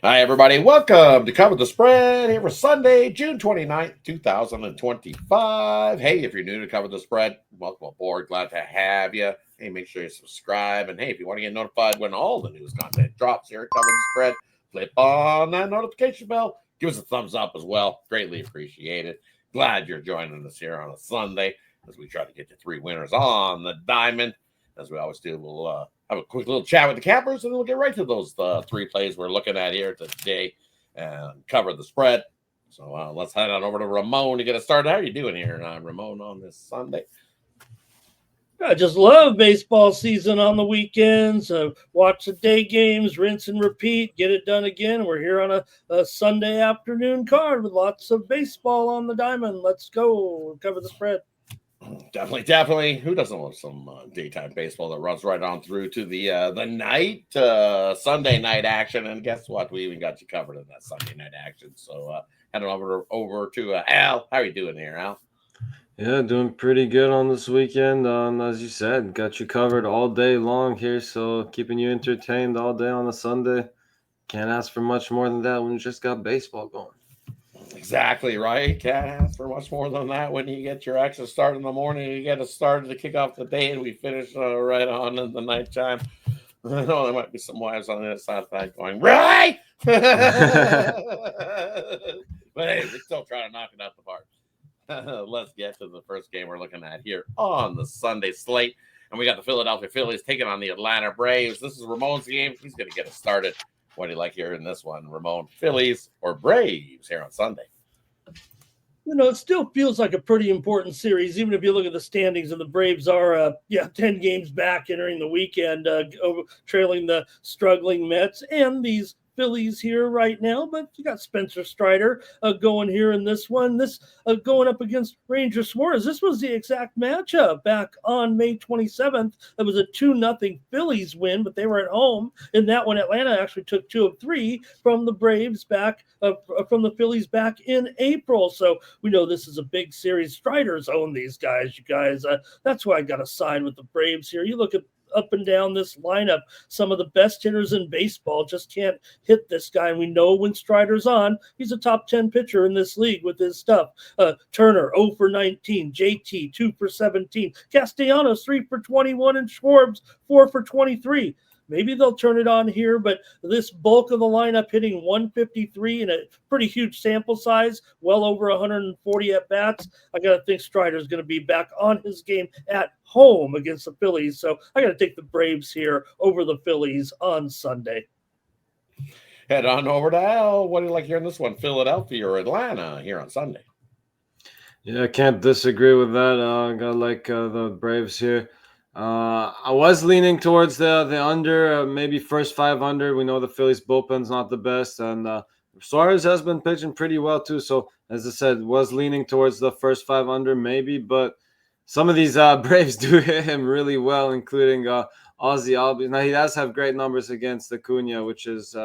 Hi, everybody. Welcome to Cover the Spread here for Sunday, June 29th, 2025. Hey, if you're new to Cover the Spread, welcome aboard. Glad to have you. Hey, make sure you subscribe. And hey, if you want to get notified when all the news content drops here at Cover the Spread, flip on that notification bell. Give us a thumbs up as well. Greatly appreciated. Glad you're joining us here on a Sunday as we try to get you three winners on the diamond. As we always do, we'll have a quick little chat with the cappers, and we'll get right to those three plays we're looking at here today and cover the spread. So let's head on over to Ramon to get us started. How are you doing here, Ramon, on this Sunday? I just love baseball season on the weekends. Watch the day games, rinse and repeat, get it done again. We're here on a Sunday afternoon card with lots of baseball on the diamond. Let's go cover the spread. Definitely. Who doesn't love some daytime baseball that runs right on through to the night, Sunday night action? And guess what? We even got you covered in that Sunday night action. So heading over to Al. How are you doing here, Al? Yeah, doing pretty good on this weekend. As you said, got you covered all day long here, so keeping you entertained all day on a Sunday. Can't ask for much more than that when you just got baseball going. Exactly right. Can't ask for much more than that when you get your extra start in the morning. You get us started to kick off the day, and we finish right on in the nighttime. I know there might be some wives on the other side of that going, right? But hey, we're still trying to knock it out the park. Let's get to the first game we're looking at here on the Sunday slate. And we got the Philadelphia Phillies taking on the Atlanta Braves. This is Ramon's game. He's going to get us started. What do you like here in this one, Ramon? Phillies or Braves here on Sunday? You know, it still feels like a pretty important series, even if you look at the standings. And the Braves are, 10 games back entering the weekend, trailing the struggling Mets and these Phillies here right now. But you got Spencer Strider going here in this one. This going up against Ranger Suarez. This was the exact matchup back on May 27th. It was a 2-0 Phillies win, but they were at home. In that one, Atlanta actually took 2 of 3 from the Braves back, from the Phillies back in April. So we know this is a big series. Strider's own these guys, you guys. That's why I got to side with the Braves here. You look at up and down this lineup, some of the best hitters in baseball just can't hit this guy. And we know when Strider's on, he's a top 10 pitcher in this league with his stuff. Turner, 0 for 19. JT, 2 for 17. Castellanos, 3 for 21. And Schwartz, 4 for 23. Maybe they'll turn it on here, but this bulk of the lineup hitting 153 in a pretty huge sample size, well over 140 at-bats. I got to think Strider's going to be back on his game at home against the Phillies. So I got to take the Braves here over the Phillies on Sunday. Head on over to Al. What do you like here in this one, Philadelphia or Atlanta here on Sunday? Yeah, I can't disagree with that. I got like the Braves here. I was leaning towards the under, maybe first 5 under. We know the Phillies bullpen's not the best, and Suarez has been pitching pretty well too. So as I said, was leaning towards the first 5 under maybe, but some of these Braves do hit him really well, including Ozzy Albies. Now he does have great numbers against Acuna, which is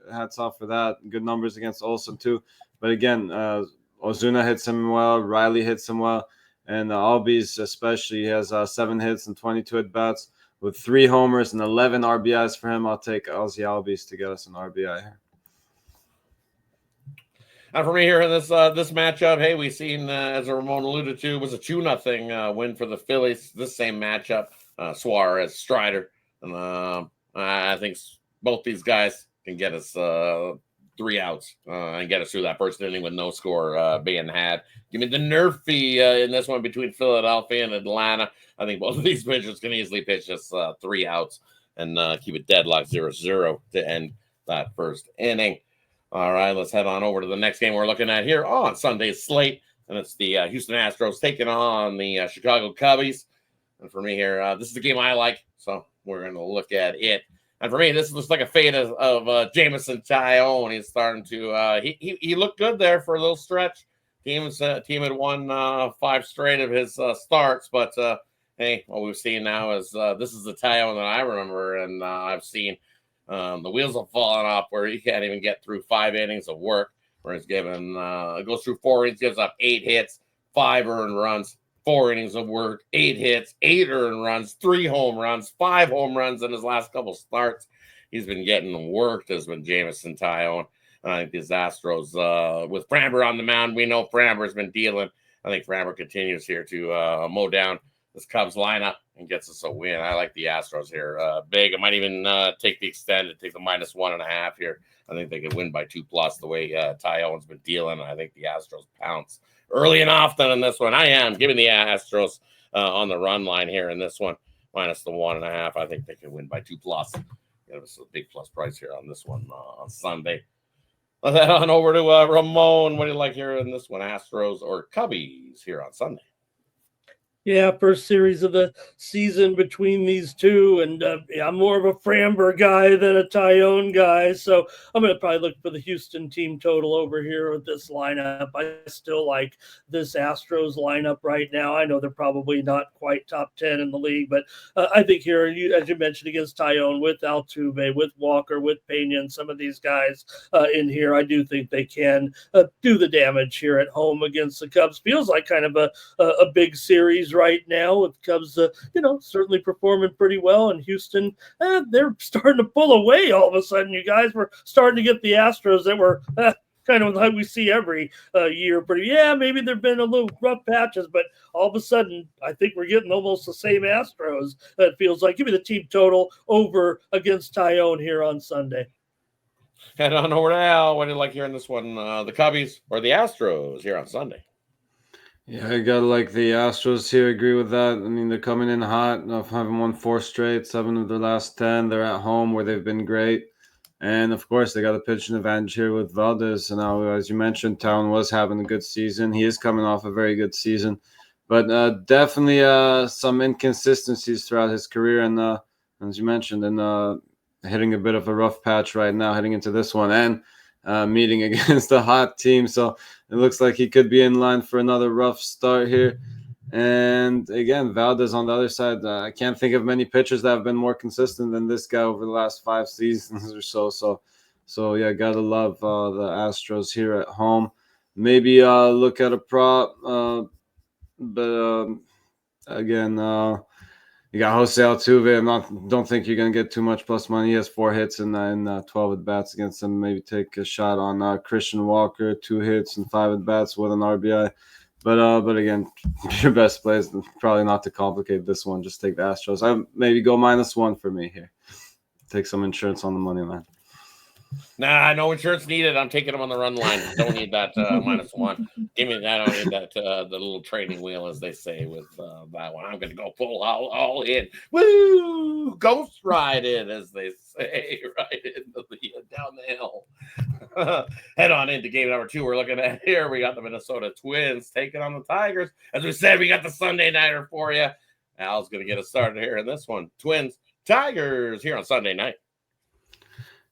hats off for that. Good numbers against Olsen too. But again, Ozuna hits him well, Riley hits him well. And Albies especially, he has 7 hits and 22 at-bats with 3 homers and 11 RBIs for him. I'll take Ozzy Albies to get us an RBI here. And for me here in this matchup, hey, we've seen, as Ramon alluded to, was a 2-0 win for the Phillies. This same matchup, Suarez, Strider. And I think both these guys can get us 3 outs and get us through that first inning with no score being had. Give me the Nerfy in this one between Philadelphia and Atlanta. I think both of these pitchers can easily pitch us 3 outs and keep it deadlock 0-0 to end that first inning. All right, let's head on over to the next game we're looking at here on Sunday's slate, and it's the Houston Astros taking on the Chicago Cubbies. And for me here, this is the game I like, so we're going to look at it. And for me, this looks like a fade of Jameson Taillon. He's starting to he looked good there for a little stretch. Team had won 5 straight of his starts, but hey, what we've seen now is this is the Taillon that I remember, and I've seen the wheels have fallen off where he can't even get through 5 innings of work. Where he's given goes through 4 innings, gives up 8 hits, 5 earned runs, 4 innings of work, 8 hits, 8 earned runs, 3 home runs, 5 home runs in his last couple starts. he's been getting worked has been Jameson Taillon. I think these Astros, with Framber on the mound, we know Framber's been dealing. I think Framber continues here to mow down this Cubs lineup and gets us a win. I like the Astros here. Big. I might even take the extended, take the -1.5 here. I think they could win by 2+ the way Taillon's been dealing. I think the Astros pounce early and often in this one. I am giving the Astros on the run line here in this one, -1.5. I think they can win by 2+. Give us a big plus price here on this one on Sunday. Let's head on over to Ramon. What do you like here in this one, Astros or Cubbies here on Sunday? Yeah, first series of the season between these two, and I'm more of a Framber guy than a Taillon guy, so I'm going to probably look for the Houston team total over here with this lineup. I still like this Astros lineup right now. I know they're probably not quite top 10 in the league, but I think here, as you mentioned, against Taillon, with Altuve, with Walker, with Pena, and some of these guys in here, I do think they can do the damage here at home against the Cubs. Feels like kind of a big series right now with Cubs, certainly performing pretty well. And Houston, they're starting to pull away all of a sudden. You guys were starting to get the Astros that were kind of like we see every year. But maybe there've been a little rough patches, but all of a sudden, I think we're getting almost the same Astros. It feels like. Give me the team total over against Taillon here on Sunday. Head on over to Al. What do you like here in this one, the Cubbies or the Astros here on Sunday? Yeah, I gotta like the Astros here. Agree with that. I mean, they're coming in hot. Having won 4 straight, 7 of their last 10. They're at home where they've been great, and of course they got a pitching advantage here with Valdez. And now, as you mentioned, Town was having a good season. He is coming off a very good season, but definitely some inconsistencies throughout his career. And as you mentioned, and hitting a bit of a rough patch right now, heading into this one and meeting against a hot team. So it looks like he could be in line for another rough start here. And again, Valdez on the other side, I can't think of many pitchers that have been more consistent than this guy over the last 5 seasons or so. So yeah, gotta love the Astros here at home. Maybe look at a prop, but again, you got Jose Altuve. Don't think you're gonna get too much plus money. He has 4 hits and 12 at bats against him. Maybe take a shot on Christian Walker, 2 hits and 5 at bats with an RBI. But again, your best play is probably not to complicate this one. Just take the Astros. I maybe go -1 for me here. Take some insurance on the money line. Nah, no insurance needed. I'm taking them on the run line. Don't need that -1. Give me that. I don't need that the little training wheel, as they say, with that one. I'm going to go full all in. Woo! Ghost ride it, as they say, right into down the hill. Head on into game number 2. We're looking at here. We got the Minnesota Twins taking on the Tigers. As we said, we got the Sunday nighter for you. Al's going to get us started here in this one. Twins, Tigers here on Sunday night.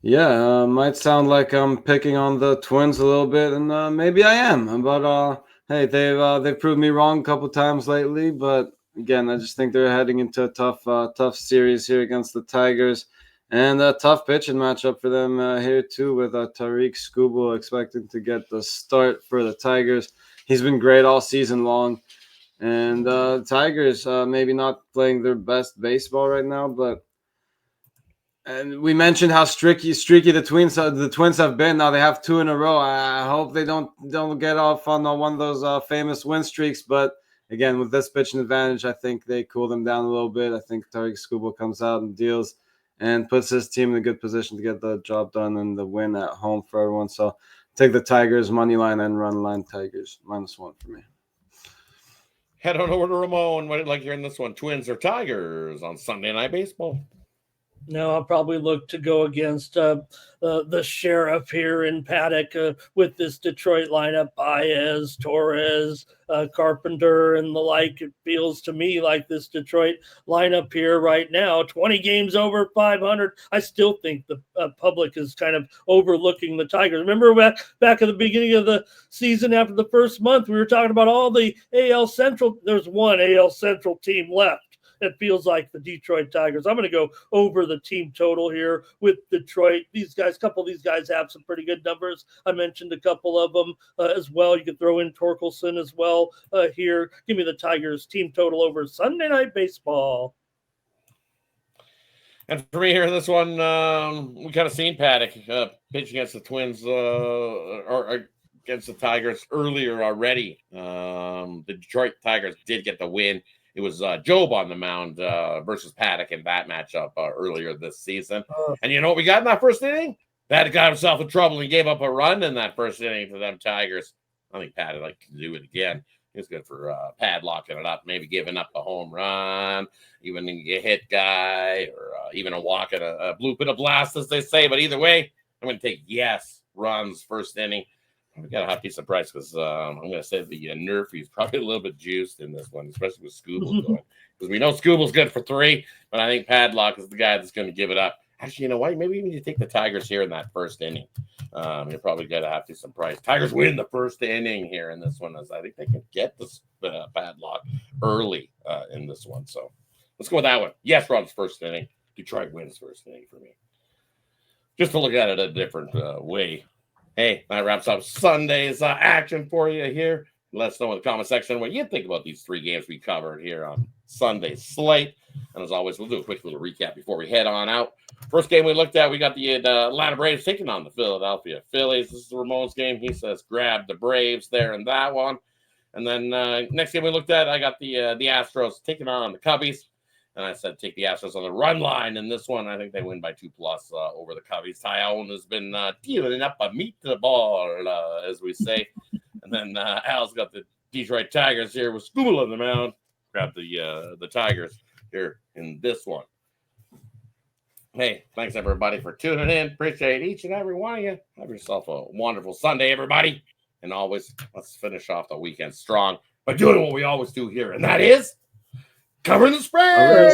Yeah, might sound like I'm picking on the Twins a little bit, and maybe I am. But hey, they've proved me wrong a couple times lately. But again, I just think they're heading into a tough series here against the Tigers, and a tough pitching matchup for them here too, with Tariq Skubal expecting to get the start for the Tigers. He's been great all season long, and Tigers maybe not playing their best baseball right now, but. And we mentioned how streaky the Twins have been. Now they have 2 in a row. I hope they don't get off on one of those famous win streaks. But again, with this pitching advantage, I think they cool them down a little bit. I think Tariq Skubal comes out and deals and puts his team in a good position to get the job done and the win at home for everyone. So take the Tigers money line and run line. Tigers -1 for me. Head on over to Ramon. What do you like hearing this one? Twins or Tigers on Sunday Night Baseball? No, I'll probably look to go against the sheriff here in Paddock with this Detroit lineup: Baez, Torres, Carpenter, and the like. It feels to me like this Detroit lineup here right now, 20 games over 500. I still think the public is kind of overlooking the Tigers. Remember back at the beginning of the season, after the first month, we were talking about all the AL Central. There's one AL Central team left. It feels like the Detroit Tigers. I'm going to go over the team total here with Detroit. A couple of these guys have some pretty good numbers. I mentioned a couple of them as well. You could throw in Torkelson as well here. Give me the Tigers team total over Sunday Night Baseball. And for me here, this one, we kind of seen Paddock pitch against the Twins or against the Tigers earlier already. The Detroit Tigers did get the win. It was Job on the mound versus Paddock in that matchup earlier this season. And you know what we got in that first inning? Paddock got himself in trouble and gave up a run in that first inning to them Tigers. I think Paddock like to do it again. It's good for padlocking it up, maybe giving up a home run, even a hit guy, or even a walk and a blue pit of blast, as they say. But either way, I'm going to take runs first inning. We got a hot piece of price because I'm going to say the Nerfy's probably a little bit juiced in this one, especially with Scooble going. Because we know Scooble's good for 3, but I think Padlock is the guy that's going to give it up. Actually, you know what? Maybe we need to take the Tigers here in that first inning. You're probably going to have to some price. Tigers win the first inning here in this one, as I think they can get this Padlock early in this one. So let's go with that one. Yes, Rod's first inning. Detroit wins first inning for me. Just to look at it a different way. Hey, that wraps up Sunday's action for you here. Let us know in the comment section what you think about these 3 games we covered here on Sunday's slate. And as always, we'll do a quick little recap before we head on out. First game we looked at, we got the Atlanta Braves taking on the Philadelphia Phillies. This is Ramon's game. He says grab the Braves there in that one. And then next game we looked at, I got the Astros taking on the Cubbies. And I said take the Astros on the run line. And this one, I think they win by 2+ over the Cubbies. Ty Allen has been dealing up a meat to the ball, as we say. And then Al's got the Detroit Tigers here with Scooble on the mound. Grab the Tigers here in this one. Hey, thanks everybody for tuning in. Appreciate each and every one of you. Have yourself a wonderful Sunday, everybody. And always, let's finish off the weekend strong by doing what we always do here, and that is covering the spread.